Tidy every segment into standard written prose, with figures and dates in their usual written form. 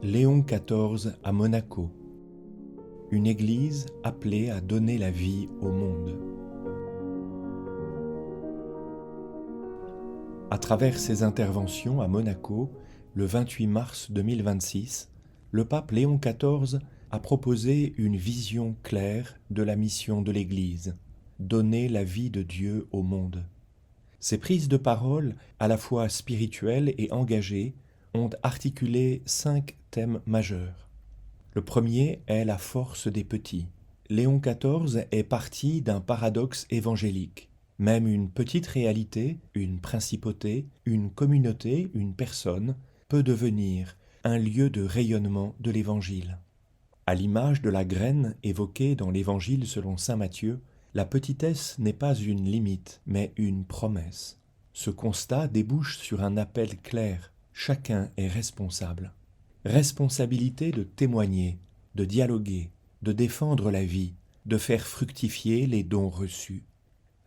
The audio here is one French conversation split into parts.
Léon XIV à Monaco. Une église appelée à donner la vie au monde. À travers ses interventions à Monaco, le 28 mars 2026, le pape Léon XIV a proposé une vision claire de la mission de l'Église, donner la vie de Dieu au monde. Ces prises de parole, à la fois spirituelles et engagées, ont articulé 5 thèmes majeurs. Le premier est la force des petits. Léon XIV est parti d'un paradoxe évangélique. Même une petite réalité, une principauté, une communauté, une personne peut devenir un lieu de rayonnement de l'Évangile. À l'image de la graine évoquée dans l'Évangile selon saint Matthieu, la petitesse n'est pas une limite, mais une promesse. Ce constat débouche sur un appel clair. Chacun est responsable. Responsabilité de témoigner, de dialoguer, de défendre la vie, de faire fructifier les dons reçus.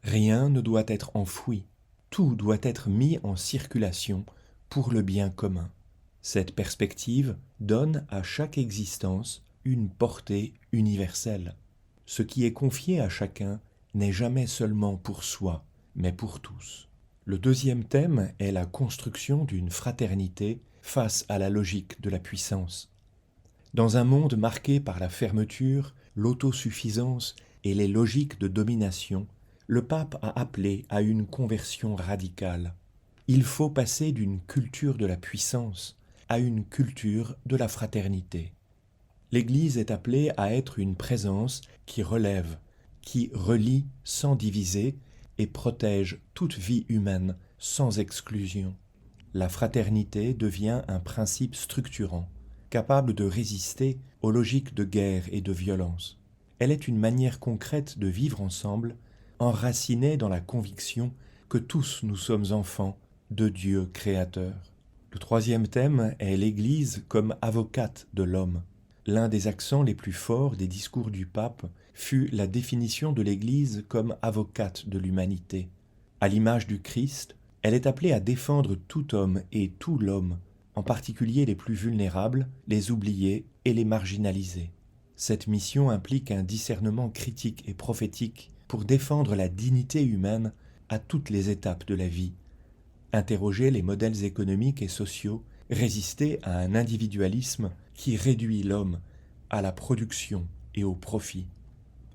Rien ne doit être enfoui, tout doit être mis en circulation pour le bien commun. Cette perspective donne à chaque existence une portée universelle. Ce qui est confié à chacun n'est jamais seulement pour soi, mais pour tous. Le deuxième thème est la construction d'une fraternité face à la logique de la puissance. Dans un monde marqué par la fermeture, l'autosuffisance et les logiques de domination, le pape a appelé à une conversion radicale. Il faut passer d'une culture de la puissance à une culture de la fraternité. L'Église est appelée à être une présence qui relève, qui relie sans diviser et protège toute vie humaine sans exclusion. La fraternité devient un principe structurant, capable de résister aux logiques de guerre et de violence. Elle est une manière concrète de vivre ensemble, enracinée dans la conviction que tous nous sommes enfants de Dieu créateur. Le troisième thème est l'Église comme avocate de l'homme. L'un des accents les plus forts des discours du pape fut la définition de l'Église comme avocate de l'humanité. À l'image du Christ, elle est appelée à défendre tout homme et tout l'homme, en particulier les plus vulnérables, les oubliés et les marginalisés. Cette mission implique un discernement critique et prophétique pour défendre la dignité humaine à toutes les étapes de la vie, interroger les modèles économiques et sociaux, résister à un individualisme qui réduit l'homme à la production et au profit.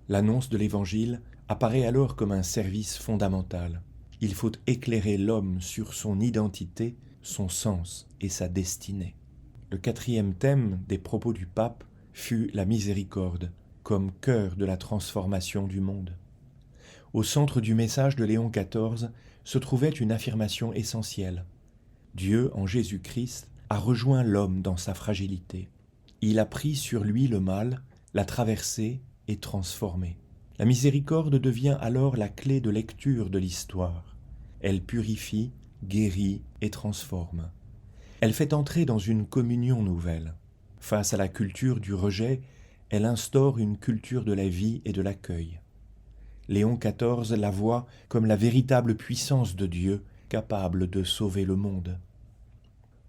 L'annonce de l'Évangile apparaît alors comme un service fondamental. Il faut éclairer l'homme sur son identité, son sens et sa destinée. Le quatrième thème des propos du pape fut la miséricorde, comme cœur de la transformation du monde. Au centre du message de Léon XIV se trouvait une affirmation essentielle. Dieu, en Jésus-Christ, a rejoint l'homme dans sa fragilité. Il a pris sur lui le mal, l'a traversé et transformé. La miséricorde devient alors la clé de lecture de l'histoire. Elle purifie, guérit et transforme. Elle fait entrer dans une communion nouvelle. Face à la culture du rejet, elle instaure une culture de la vie et de l'accueil. Léon XIV la voit comme la véritable puissance de Dieu capable de sauver le monde.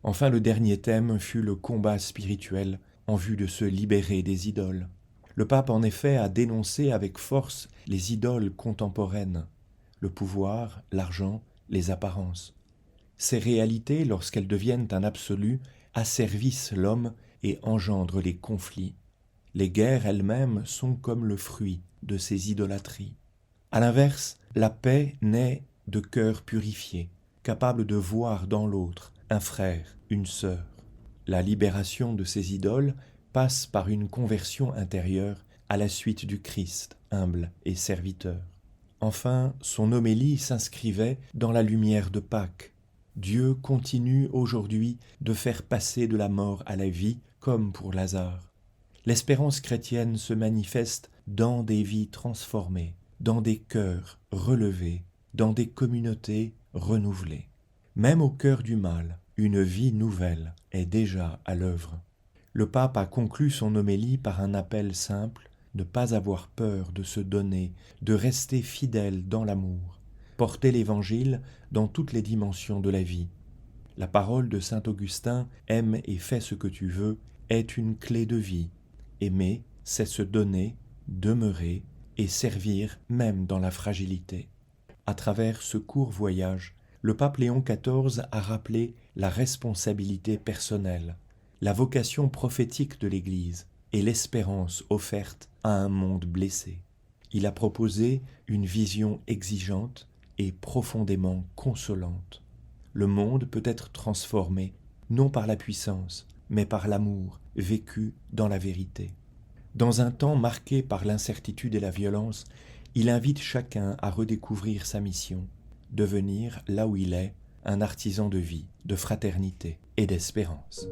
Enfin, le dernier thème fut le combat spirituel en vue de se libérer des idoles. Le pape en effet a dénoncé avec force les idoles contemporaines, le pouvoir, l'argent, les apparences. Ces réalités, lorsqu'elles deviennent un absolu, asservissent l'homme et engendrent les conflits. Les guerres elles-mêmes sont comme le fruit de ces idolâtries. À l'inverse, la paix naît de cœurs purifiés, capables de voir dans l'autre un frère, une sœur. La libération de ces idoles passe par une conversion intérieure à la suite du Christ, humble et serviteur. Enfin, son homélie s'inscrivait dans la lumière de Pâques. Dieu continue aujourd'hui de faire passer de la mort à la vie, comme pour Lazare. L'espérance chrétienne se manifeste dans des vies transformées, dans des cœurs relevés, dans des communautés renouvelées. Même au cœur du mal, une vie nouvelle est déjà à l'œuvre. Le pape a conclu son homélie par un appel simple, ne pas avoir peur de se donner, de rester fidèle dans l'amour, porter l'Évangile dans toutes les dimensions de la vie. La parole de saint Augustin « Aime et fais ce que tu veux » est une clé de vie. Aimer, c'est se donner, demeurer et servir même dans la fragilité. À travers ce court voyage, le pape Léon XIV a rappelé la responsabilité personnelle, la vocation prophétique de l'Église et l'espérance offerte à un monde blessé. Il a proposé une vision exigeante et profondément consolante. Le monde peut être transformé, non par la puissance, mais par l'amour vécu dans la vérité. Dans un temps marqué par l'incertitude et la violence, il invite chacun à redécouvrir sa mission, devenir, là où il est, un artisan de vie, de fraternité et d'espérance.